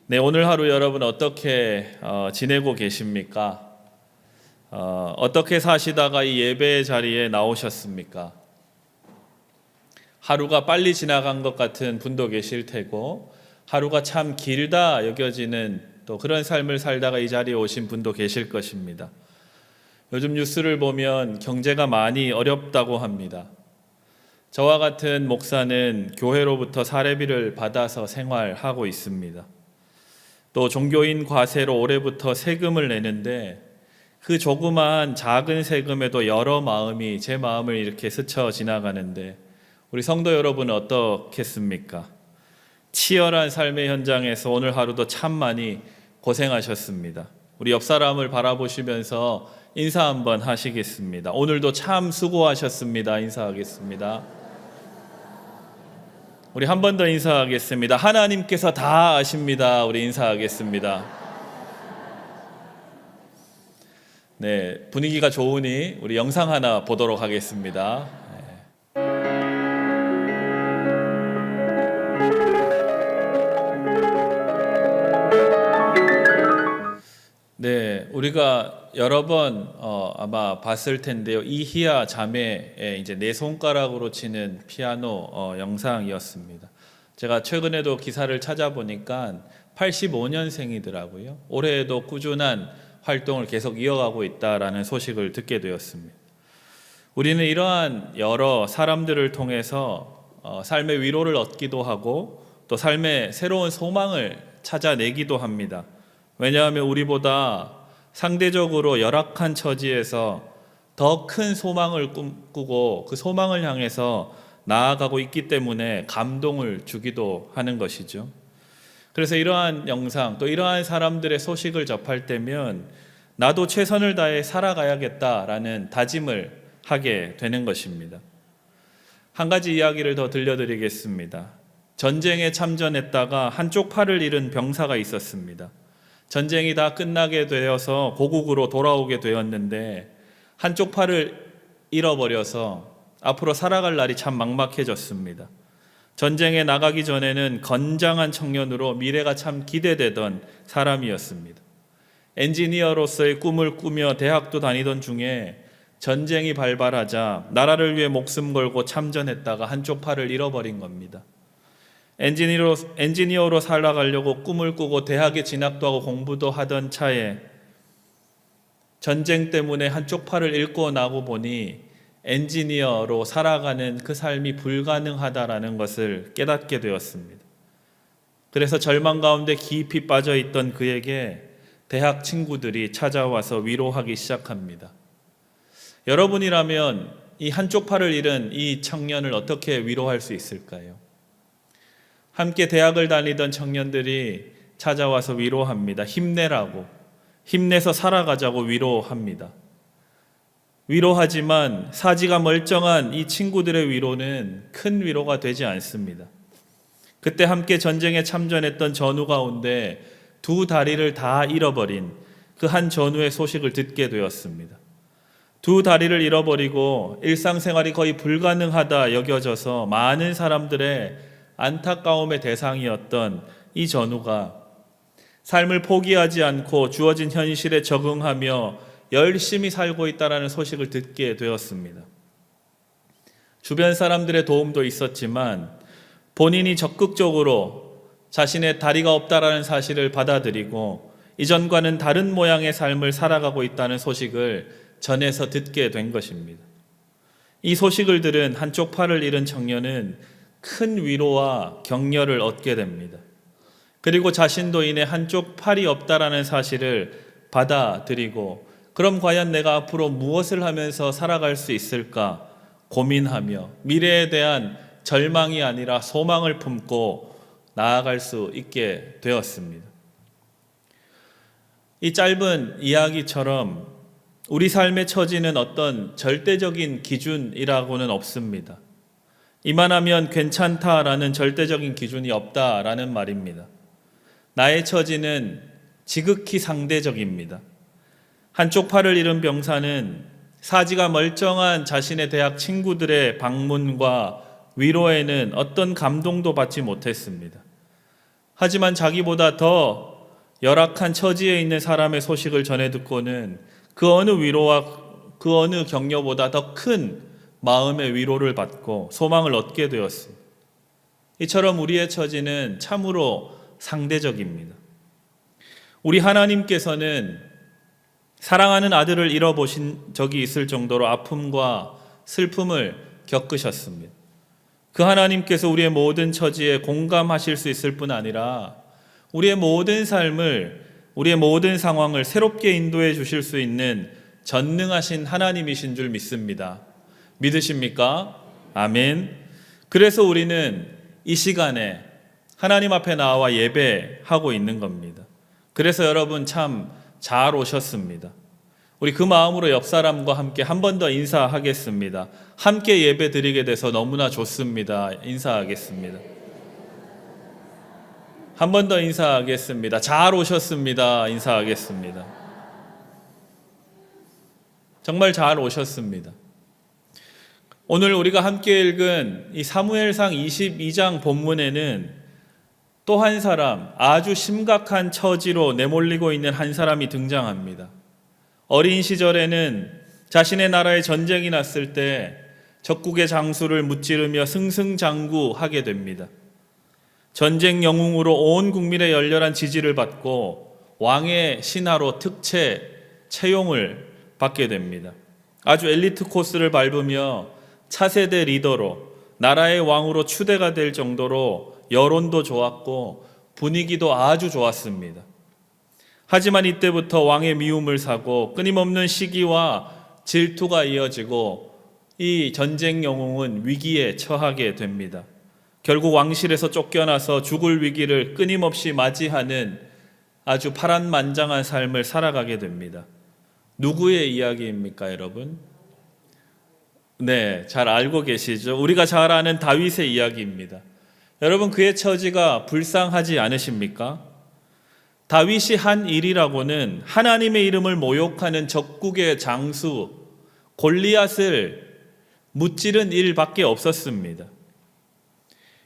네, 오늘 하루 여러분 어떻게 지내고 계십니까? 어떻게 사시다가 이 예배의 자리에 나오셨습니까? 하루가 빨리 지나간 것 같은 분도 계실 테고, 하루가 참 길다 여겨지는 또 그런 삶을 살다가 이 자리에 오신 분도 계실 것입니다. 요즘 뉴스를 보면 경제가 많이 어렵다고 합니다. 저와 같은 목사는 교회로부터 사례비를 받아서 생활하고 있습니다. 또 종교인 과세로 올해부터 세금을 내는데 그 조그마한 작은 세금에도 여러 마음이 제 마음을 이렇게 스쳐 지나가는데 우리 성도 여러분은 어떻겠습니까? 치열한 삶의 현장에서 오늘 하루도 참 많이 고생하셨습니다. 우리 옆 사람을 바라보시면서 인사 한번 하시겠습니다. 오늘도 참 수고하셨습니다. 인사하겠습니다. 우리 한 번 더 인사하겠습니다. 하나님께서 다 아십니다. 우리 인사하겠습니다. 네, 분위기가 좋으니 우리 영상 하나 보도록 하겠습니다. 네, 우리가 여러 번 아마 봤을 텐데요. 이희아 자매의 이제 네 손가락으로 치는 피아노 영상이었습니다. 제가 최근에도 기사를 찾아보니까 85년생이더라고요. 올해에도 꾸준한 활동을 계속 이어가고 있다라는 소식을 듣게 되었습니다. 우리는 이러한 여러 사람들을 통해서 삶의 위로를 얻기도 하고 또 삶의 새로운 소망을 찾아내기도 합니다. 왜냐하면 우리보다 상대적으로 열악한 처지에서 더 큰 소망을 꿈꾸고 그 소망을 향해서 나아가고 있기 때문에 감동을 주기도 하는 것이죠. 그래서 이러한 영상, 또 이러한 사람들의 소식을 접할 때면 나도 최선을 다해 살아가야겠다라는 다짐을 하게 되는 것입니다. 한 가지 이야기를 더 들려드리겠습니다. 전쟁에 참전했다가 한쪽 팔을 잃은 병사가 있었습니다. 전쟁이 다 끝나게 되어서 고국으로 돌아오게 되었는데 한쪽 팔을 잃어버려서 앞으로 살아갈 날이 참 막막해졌습니다. 전쟁에 나가기 전에는 건장한 청년으로 미래가 참 기대되던 사람이었습니다. 엔지니어로서의 꿈을 꾸며 대학도 다니던 중에 전쟁이 발발하자 나라를 위해 목숨 걸고 참전했다가 한쪽 팔을 잃어버린 겁니다. 엔지니어로 살아가려고 꿈을 꾸고 대학에 진학도 하고 공부도 하던 차에 전쟁 때문에 한쪽 팔을 잃고 나고 보니 엔지니어로 살아가는 그 삶이 불가능하다라는 것을 깨닫게 되었습니다. 그래서 절망 가운데 깊이 빠져있던 그에게 대학 친구들이 찾아와서 위로하기 시작합니다. 여러분이라면 이 한쪽 팔을 잃은 이 청년을 어떻게 위로할 수 있을까요? 함께 대학을 다니던 청년들이 찾아와서 위로합니다. 힘내라고, 힘내서 살아가자고 위로합니다. 위로하지만 사지가 멀쩡한 이 친구들의 위로는 큰 위로가 되지 않습니다. 그때 함께 전쟁에 참전했던 전우 가운데 두 다리를 다 잃어버린 그 한 전우의 소식을 듣게 되었습니다. 두 다리를 잃어버리고 일상생활이 거의 불가능하다 여겨져서 많은 사람들의 안타까움의 대상이었던 이 전우가 삶을 포기하지 않고 주어진 현실에 적응하며 열심히 살고 있다는 소식을 듣게 되었습니다. 주변 사람들의 도움도 있었지만 본인이 적극적으로 자신의 다리가 없다라는 사실을 받아들이고 이전과는 다른 모양의 삶을 살아가고 있다는 소식을 전해서 듣게 된 것입니다. 이 소식을 들은 한쪽 팔을 잃은 청년은 큰 위로와 격려를 얻게 됩니다. 그리고 자신도 이내 한쪽 팔이 없다라는 사실을 받아들이고 그럼 과연 내가 앞으로 무엇을 하면서 살아갈 수 있을까 고민하며 미래에 대한 절망이 아니라 소망을 품고 나아갈 수 있게 되었습니다. 이 짧은 이야기처럼 우리 삶의 처지는 어떤 절대적인 기준이라고는 없습니다. 이만하면 괜찮다라는 절대적인 기준이 없다라는 말입니다. 나의 처지는 지극히 상대적입니다. 한쪽 팔을 잃은 병사는 사지가 멀쩡한 자신의 대학 친구들의 방문과 위로에는 어떤 감동도 받지 못했습니다. 하지만 자기보다 더 열악한 처지에 있는 사람의 소식을 전해 듣고는 그 어느 위로와 그 어느 격려보다 더 큰 마음의 위로를 받고 소망을 얻게 되었습니다. 이처럼 우리의 처지는 참으로 상대적입니다. 우리 하나님께서는 사랑하는 아들을 잃어보신 적이 있을 정도로 아픔과 슬픔을 겪으셨습니다. 그 하나님께서 우리의 모든 처지에 공감하실 수 있을 뿐 아니라 우리의 모든 삶을, 우리의 모든 상황을 새롭게 인도해 주실 수 있는 전능하신 하나님이신 줄 믿습니다. 믿으십니까? 아멘. 그래서 우리는 이 시간에 하나님 앞에 나와 예배하고 있는 겁니다. 그래서 여러분 참 잘 오셨습니다. 우리 그 마음으로 옆 사람과 함께 한 번 더 인사하겠습니다. 함께 예배 드리게 돼서 너무나 좋습니다. 인사하겠습니다. 한 번 더 인사하겠습니다. 잘 오셨습니다. 인사하겠습니다. 정말 잘 오셨습니다. 오늘 우리가 함께 읽은 이 사무엘상 22장 본문에는 또 한 사람, 아주 심각한 처지로 내몰리고 있는 한 사람이 등장합니다. 어린 시절에는 자신의 나라에 전쟁이 났을 때 적국의 장수를 무찌르며 승승장구하게 됩니다. 전쟁 영웅으로 온 국민의 열렬한 지지를 받고 왕의 신하로 채용을 받게 됩니다. 아주 엘리트 코스를 밟으며 차세대 리더로 나라의 왕으로 추대가 될 정도로 여론도 좋았고 분위기도 아주 좋았습니다. 하지만 이때부터 왕의 미움을 사고 끊임없는 시기와 질투가 이어지고 이 전쟁 영웅은 위기에 처하게 됩니다. 결국 왕실에서 쫓겨나서 죽을 위기를 끊임없이 맞이하는 아주 파란만장한 삶을 살아가게 됩니다. 누구의 이야기입니까, 여러분? 네, 잘 알고 계시죠? 우리가 잘 아는 다윗의 이야기입니다. 여러분, 그의 처지가 불쌍하지 않으십니까? 다윗이 한 일이라고는 하나님의 이름을 모욕하는 적국의 장수 골리앗을 무찌른 일밖에 없었습니다.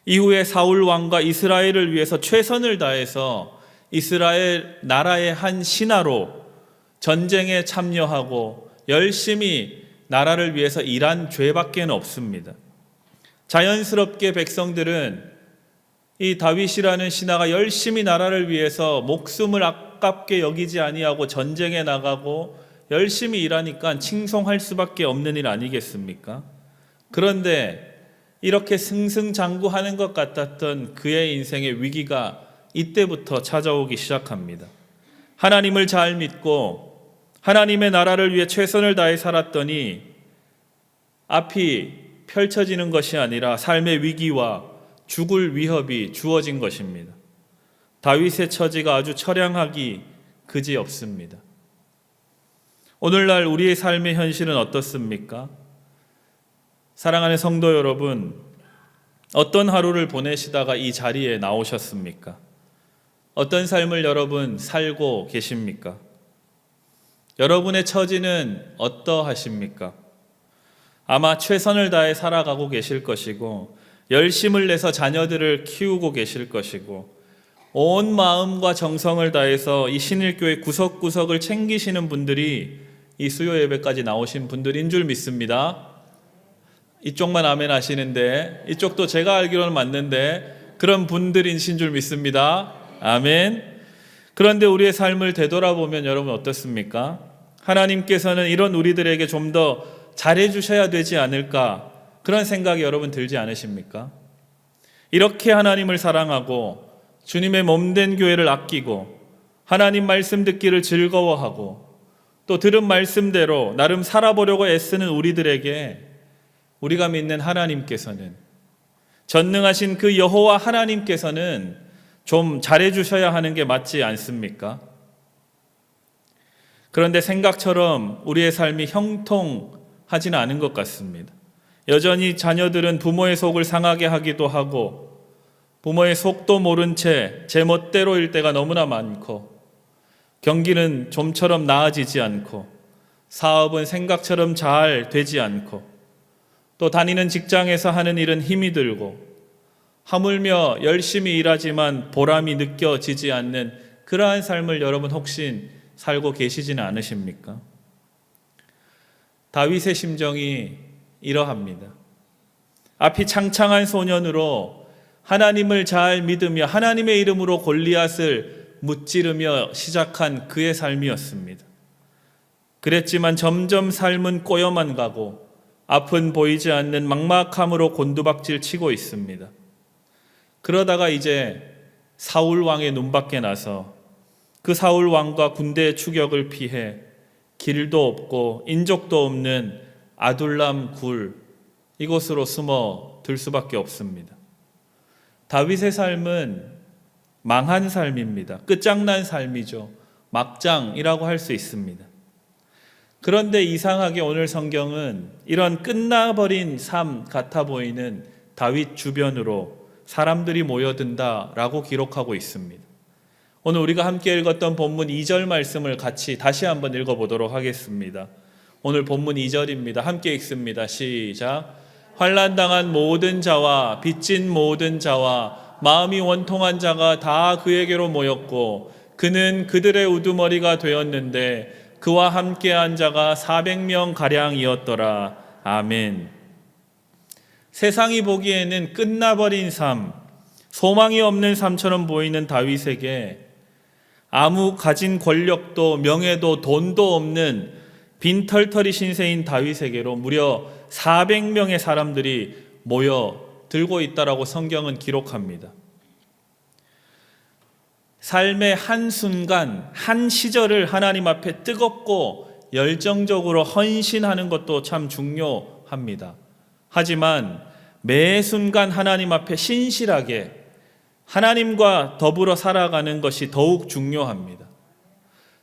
이후에 사울 왕과 이스라엘을 위해서 최선을 다해서 이스라엘 나라의 한 신하로 전쟁에 참여하고 열심히 나라를 위해서 일한 죄밖에 없습니다. 자연스럽게 백성들은 이 다윗이라는 신하가 열심히 나라를 위해서 목숨을 아깝게 여기지 아니하고 전쟁에 나가고 열심히 일하니까 칭송할 수밖에 없는 일 아니겠습니까? 그런데 이렇게 승승장구하는 것 같았던 그의 인생의 위기가 이때부터 찾아오기 시작합니다. 하나님을 잘 믿고 하나님의 나라를 위해 최선을 다해 살았더니 앞이 펼쳐지는 것이 아니라 삶의 위기와 죽을 위협이 주어진 것입니다. 다윗의 처지가 아주 처량하기 그지없습니다. 오늘날 우리의 삶의 현실은 어떻습니까? 사랑하는 성도 여러분, 어떤 하루를 보내시다가 이 자리에 나오셨습니까? 어떤 삶을 여러분 살고 계십니까? 여러분의 처지는 어떠하십니까? 아마 최선을 다해 살아가고 계실 것이고 열심을 내서 자녀들을 키우고 계실 것이고 온 마음과 정성을 다해서 이 신일교회 구석구석을 챙기시는 분들이 이 수요 예배까지 나오신 분들인 줄 믿습니다. 이쪽만 아멘 하시는데 이쪽도 제가 알기로는 맞는데 그런 분들이신 줄 믿습니다. 아멘. 그런데 우리의 삶을 되돌아보면 여러분 어떻습니까? 하나님께서는 이런 우리들에게 좀 더 잘해주셔야 되지 않을까 그런 생각이 여러분 들지 않으십니까? 이렇게 하나님을 사랑하고 주님의 몸된 교회를 아끼고 하나님 말씀 듣기를 즐거워하고 또 들은 말씀대로 나름 살아보려고 애쓰는 우리들에게 우리가 믿는 하나님께서는 전능하신 그 여호와 하나님께서는 좀 잘해주셔야 하는 게 맞지 않습니까? 그런데 생각처럼 우리의 삶이 형통하지는 않은 것 같습니다. 여전히 자녀들은 부모의 속을 상하게 하기도 하고 부모의 속도 모른 채 제멋대로일 때가 너무나 많고 경기는 좀처럼 나아지지 않고 사업은 생각처럼 잘 되지 않고 또 다니는 직장에서 하는 일은 힘이 들고 하물며 열심히 일하지만 보람이 느껴지지 않는 그러한 삶을 여러분 혹시 살고 계시지는 않으십니까? 다윗의 심정이 이러합니다. 앞이 창창한 소년으로 하나님을 잘 믿으며 하나님의 이름으로 골리앗을 무찌르며 시작한 그의 삶이었습니다. 그랬지만 점점 삶은 꼬여만 가고 앞은 보이지 않는 막막함으로 곤두박질 치고 있습니다. 그러다가 이제 사울 왕의 눈밖에 나서 그 사울 왕과 군대의 추격을 피해 길도 없고 인적도 없는 아둘람 굴 이곳으로 숨어 들 수밖에 없습니다. 다윗의 삶은 망한 삶입니다. 끝장난 삶이죠. 막장이라고 할 수 있습니다. 그런데 이상하게 오늘 성경은 이런 끝나버린 삶 같아 보이는 다윗 주변으로 사람들이 모여든다라고 기록하고 있습니다. 오늘 우리가 함께 읽었던 본문 2절 말씀을 같이 다시 한번 읽어보도록 하겠습니다. 오늘 본문 2절입니다. 함께 읽습니다. 시작. 환난당한 모든 자와 빚진 모든 자와 마음이 원통한 자가 다 그에게로 모였고 그는 그들의 우두머리가 되었는데 그와 함께한 자가 400명 가량이었더라. 아멘. 세상이 보기에는 끝나버린 삶, 소망이 없는 삶처럼 보이는 다윗에게 아무 가진 권력도 명예도 돈도 없는 빈털터리 신세인 다윗에게로 무려 400명의 사람들이 모여 들고 있다라고 성경은 기록합니다. 삶의 한순간, 한 시절을 하나님 앞에 뜨겁고 열정적으로 헌신하는 것도 참 중요합니다. 하지만 매 순간 하나님 앞에 신실하게 하나님과 더불어 살아가는 것이 더욱 중요합니다.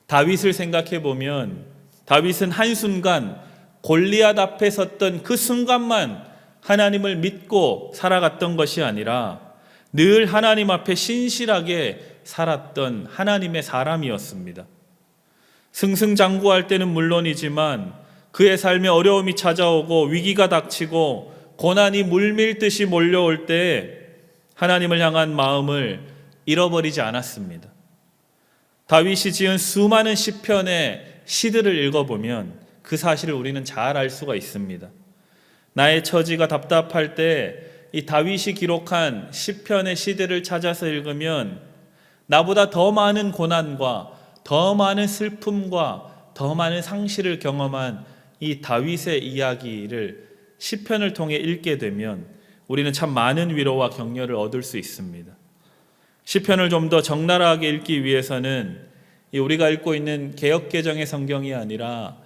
다윗을 생각해 보면 다윗은 한순간 골리앗 앞에 섰던 그 순간만 하나님을 믿고 살아갔던 것이 아니라 늘 하나님 앞에 신실하게 살았던 하나님의 사람이었습니다. 승승장구할 때는 물론이지만 그의 삶에 어려움이 찾아오고 위기가 닥치고 고난이 물밀듯이 몰려올 때 하나님을 향한 마음을 잃어버리지 않았습니다. 다윗이 지은 수많은 시편의 시들을 읽어보면 그 사실을 우리는 잘 알 수가 있습니다. 나의 처지가 답답할 때 이 다윗이 기록한 시편의 시들을 찾아서 읽으면 나보다 더 많은 고난과 더 많은 슬픔과 더 많은 상실을 경험한 이 다윗의 이야기를 시편을 통해 읽게 되면 우리는 참 많은 위로와 격려를 얻을 수 있습니다. 시편을 좀 더 적나라하게 읽기 위해서는 우리가 읽고 있는 개역개정의 성경이 아니라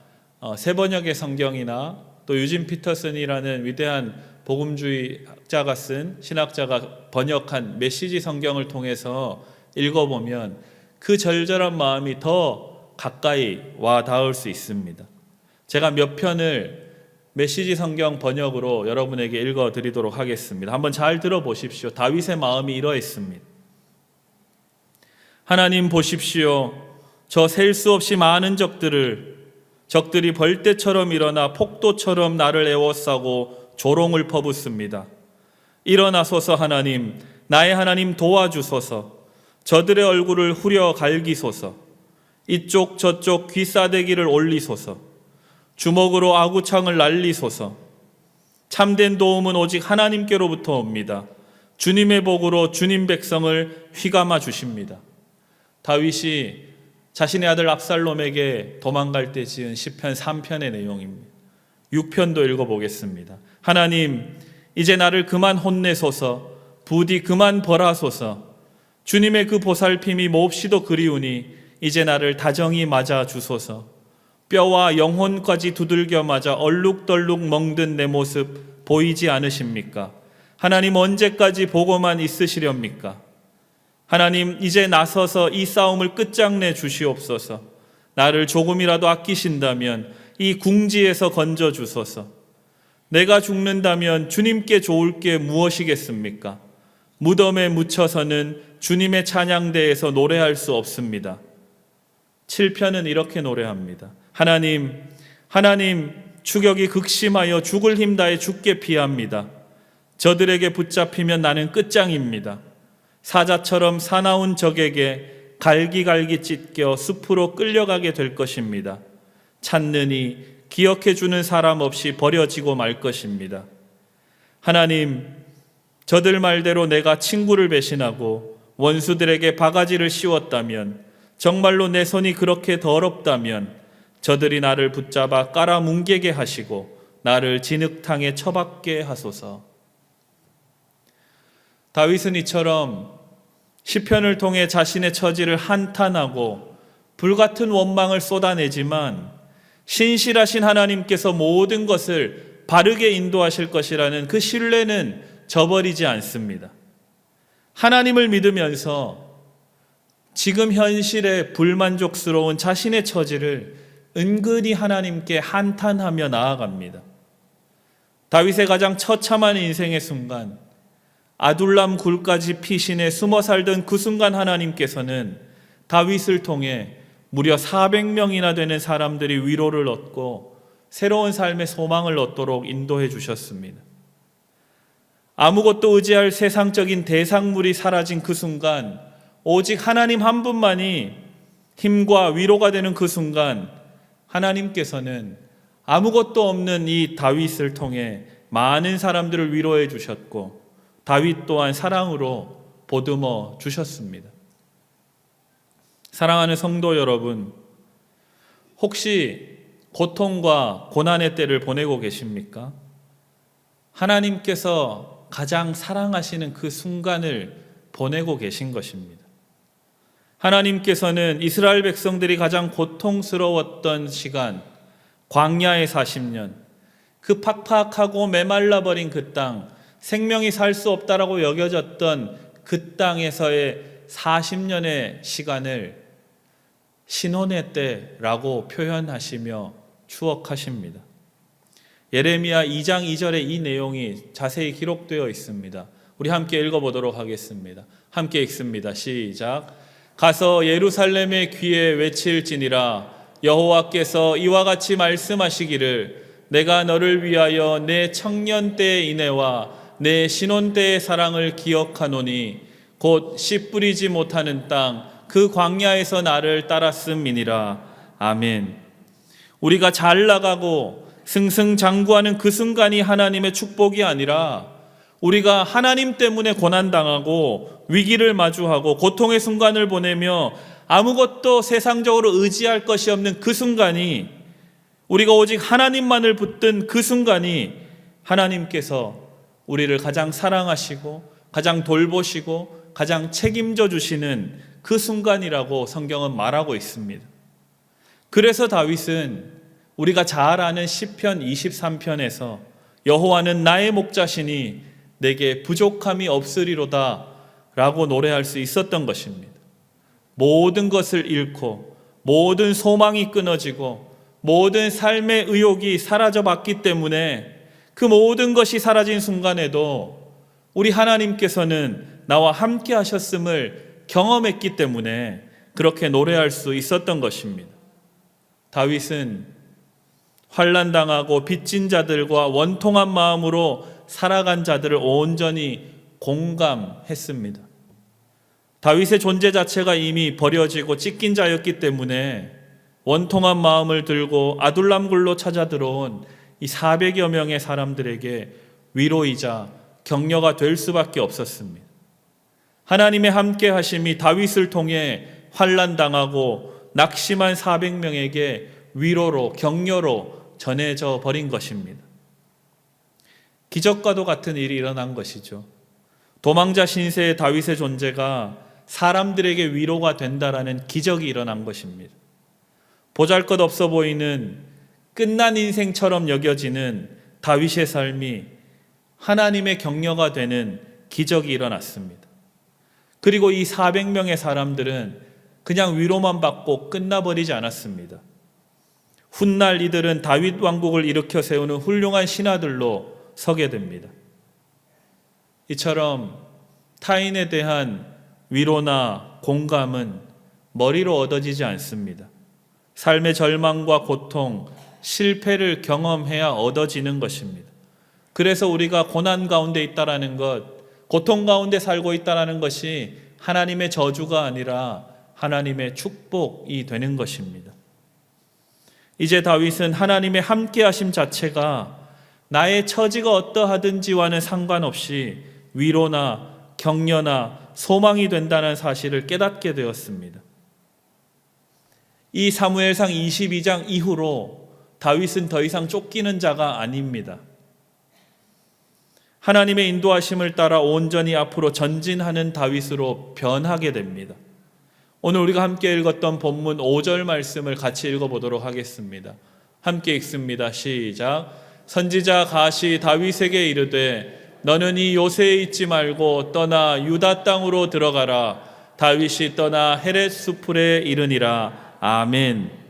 새번역의 성경이나 또 유진 피터슨이라는 위대한 복음주의자가 쓴 신학자가 번역한 메시지 성경을 통해서 읽어보면 그 절절한 마음이 더 가까이 와 닿을 수 있습니다. 제가 몇 편을 메시지 성경 번역으로 여러분에게 읽어드리도록 하겠습니다. 한번 잘 들어보십시오. 다윗의 마음이 이러했습니다. 하나님 보십시오. 저 셀 수 없이 많은 적들이 벌떼처럼 일어나 폭도처럼 나를 에워싸고 조롱을 퍼붓습니다. 일어나소서 하나님, 나의 하나님 도와주소서. 저들의 얼굴을 후려 갈기소서. 이쪽 저쪽 귀싸대기를 올리소서. 주먹으로 아구창을 날리소서. 참된 도움은 오직 하나님께로부터 옵니다. 주님의 복으로 주님 백성을 휘감아 주십니다. 다윗이 자신의 아들 압살롬에게 도망갈 때 지은 시편 3편의 내용입니다. 6편도 읽어보겠습니다. 하나님, 이제 나를 그만 혼내소서. 부디 그만 벌하소서. 주님의 그 보살핌이 몹시도 그리우니 이제 나를 다정히 맞아 주소서. 뼈와 영혼까지 두들겨 맞아 얼룩덜룩 멍든 내 모습 보이지 않으십니까? 하나님 언제까지 보고만 있으시렵니까? 하나님 이제 나서서 이 싸움을 끝장내 주시옵소서. 나를 조금이라도 아끼신다면 이 궁지에서 건져 주소서. 내가 죽는다면 주님께 좋을 게 무엇이겠습니까? 무덤에 묻혀서는 주님의 찬양대에서 노래할 수 없습니다. 7편은 이렇게 노래합니다. 하나님, 추격이 극심하여 죽을 힘 다해 죽게 피합니다. 저들에게 붙잡히면 나는 끝장입니다. 사자처럼 사나운 적에게 갈기갈기 찢겨 숲으로 끌려가게 될 것입니다. 찾느니 기억해 주는 사람 없이 버려지고 말 것입니다. 하나님, 저들 말대로 내가 친구를 배신하고 원수들에게 바가지를 씌웠다면, 정말로 내 손이 그렇게 더럽다면 저들이 나를 붙잡아 깔아뭉개게 하시고 나를 진흙탕에 처박게 하소서. 다윗은 이처럼 시편을 통해 자신의 처지를 한탄하고 불같은 원망을 쏟아내지만 신실하신 하나님께서 모든 것을 바르게 인도하실 것이라는 그 신뢰는 저버리지 않습니다. 하나님을 믿으면서 지금 현실에 불만족스러운 자신의 처지를 은근히 하나님께 한탄하며 나아갑니다. 다윗의 가장 처참한 인생의 순간, 아둘람 굴까지 피신해 숨어 살던 그 순간 하나님께서는 다윗을 통해 무려 400명이나 되는 사람들이 위로를 얻고 새로운 삶의 소망을 얻도록 인도해 주셨습니다. 아무것도 의지할 세상적인 대상물이 사라진 그 순간, 오직 하나님 한 분만이 힘과 위로가 되는 그 순간, 하나님께서는 아무것도 없는 이 다윗을 통해 많은 사람들을 위로해 주셨고, 다윗 또한 사랑으로 보듬어 주셨습니다. 사랑하는 성도 여러분, 혹시 고통과 고난의 때를 보내고 계십니까? 하나님께서 가장 사랑하시는 그 순간을 보내고 계신 것입니다. 하나님께서는 이스라엘 백성들이 가장 고통스러웠던 시간, 광야의 40년, 그 팍팍하고 메말라버린 그 땅, 생명이 살 수 없다라고 여겨졌던 그 땅에서의 40년의 시간을 신혼의 때라고 표현하시며 추억하십니다. 예레미야 2장 2절에 이 내용이 자세히 기록되어 있습니다. 우리 함께 읽어보도록 하겠습니다. 함께 읽습니다. 시작. 가서 예루살렘의 귀에 외칠지니라. 여호와께서 이와 같이 말씀하시기를, 내가 너를 위하여 내 청년 때의 인애와 내 신혼 때의 사랑을 기억하노니 곧 씨 뿌리지 못하는 땅 그 광야에서 나를 따랐음이니라. 아멘. 우리가 잘 나가고 승승장구하는 그 순간이 하나님의 축복이 아니라, 우리가 하나님 때문에 고난당하고 위기를 마주하고 고통의 순간을 보내며 아무것도 세상적으로 의지할 것이 없는 그 순간이, 우리가 오직 하나님만을 붙든 그 순간이 하나님께서 우리를 가장 사랑하시고 가장 돌보시고 가장 책임져 주시는 그 순간이라고 성경은 말하고 있습니다. 그래서 다윗은 우리가 잘 아는 시편 23편에서 여호와는 나의 목자시니 내게 부족함이 없으리로다 라고 노래할 수 있었던 것입니다. 모든 것을 잃고 모든 소망이 끊어지고 모든 삶의 의욕이 사라져봤기 때문에 그 모든 것이 사라진 순간에도 우리 하나님께서는 나와 함께 하셨음을 경험했기 때문에 그렇게 노래할 수 있었던 것입니다. 다윗은 환난당하고 빚진 자들과 원통한 마음으로 살아간 자들을 온전히 공감했습니다. 다윗의 존재 자체가 이미 버려지고 찢긴 자였기 때문에 원통한 마음을 들고 아둘람 굴로 찾아 들어온 이 400여 명의 사람들에게 위로이자 격려가 될 수밖에 없었습니다. 하나님의 함께 하심이 다윗을 통해 환난당하고 낙심한 400명에게 위로로 격려로 전해져 버린 것입니다. 기적과도 같은 일이 일어난 것이죠. 도망자 신세의 다윗의 존재가 사람들에게 위로가 된다라는 기적이 일어난 것입니다. 보잘것없어 보이는 끝난 인생처럼 여겨지는 다윗의 삶이 하나님의 격려가 되는 기적이 일어났습니다. 그리고 이 400명의 사람들은 그냥 위로만 받고 끝나버리지 않았습니다. 훗날 이들은 다윗 왕국을 일으켜 세우는 훌륭한 신하들로 서게 됩니다. 이처럼 타인에 대한 위로나 공감은 머리로 얻어지지 않습니다. 삶의 절망과 고통, 실패를 경험해야 얻어지는 것입니다. 그래서 우리가 고난 가운데 있다라는 것, 고통 가운데 살고 있다라는 것이 하나님의 저주가 아니라 하나님의 축복이 되는 것입니다. 이제 다윗은 하나님의 함께하심 자체가 나의 처지가 어떠하든지와는 상관없이 위로나 격려나 소망이 된다는 사실을 깨닫게 되었습니다. 이 사무엘상 22장 이후로 다윗은 더 이상 쫓기는 자가 아닙니다. 하나님의 인도하심을 따라 온전히 앞으로 전진하는 다윗으로 변하게 됩니다. 오늘 우리가 함께 읽었던 본문 5절 말씀을 같이 읽어보도록 하겠습니다. 함께 읽습니다. 시작. 선지자 갓이 다윗에게 이르되 너는 이 요새에 있지 말고 떠나 유다 땅으로 들어가라. 다윗이 떠나 헤렛 수풀에 이르니라. 아멘.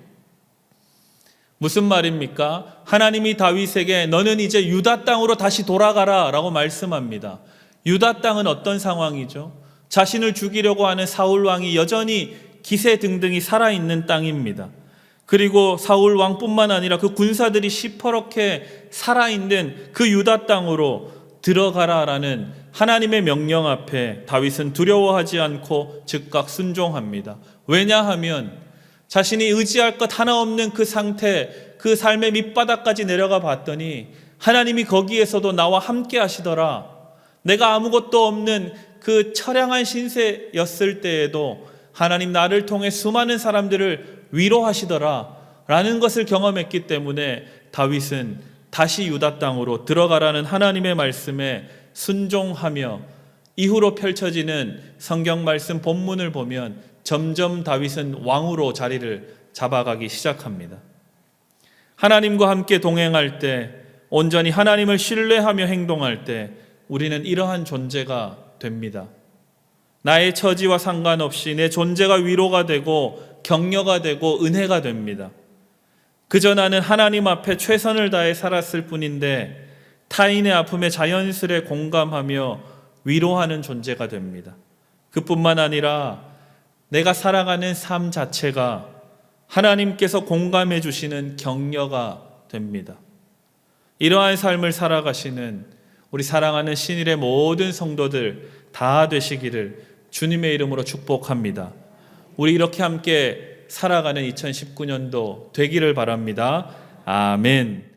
무슨 말입니까? 하나님이 다윗에게 너는 이제 유다 땅으로 다시 돌아가라 라고 말씀합니다. 유다 땅은 어떤 상황이죠? 자신을 죽이려고 하는 사울 왕이 여전히 기세등등이 살아있는 땅입니다. 그리고 사울 왕뿐만 아니라 그 군사들이 시퍼렇게 살아있는 그 유다 땅으로 들어가라라는 하나님의 명령 앞에 다윗은 두려워하지 않고 즉각 순종합니다. 왜냐하면 자신이 의지할 것 하나 없는 그 상태, 그 삶의 밑바닥까지 내려가 봤더니 하나님이 거기에서도 나와 함께 하시더라. 내가 아무것도 없는 그 처량한 신세였을 때에도 하나님 나를 통해 수많은 사람들을 위로하시더라 라는 것을 경험했기 때문에 다윗은 다시 유다 땅으로 들어가라는 하나님의 말씀에 순종하며 이후로 펼쳐지는 성경 말씀 본문을 보면 점점 다윗은 왕으로 자리를 잡아가기 시작합니다. 하나님과 함께 동행할 때, 온전히 하나님을 신뢰하며 행동할 때 우리는 이러한 존재가 됩니다. 나의 처지와 상관없이 내 존재가 위로가 되고 격려가 되고 은혜가 됩니다. 그저 나는 하나님 앞에 최선을 다해 살았을 뿐인데 타인의 아픔에 자연스레 공감하며 위로하는 존재가 됩니다. 그뿐만 아니라 내가 살아가는 삶 자체가 하나님께서 공감해 주시는 격려가 됩니다. 이러한 삶을 살아가시는 우리 사랑하는 신일의 모든 성도들 다 되시기를 주님의 이름으로 축복합니다. 우리 이렇게 함께 살아가는 2019년도 되기를 바랍니다. 아멘.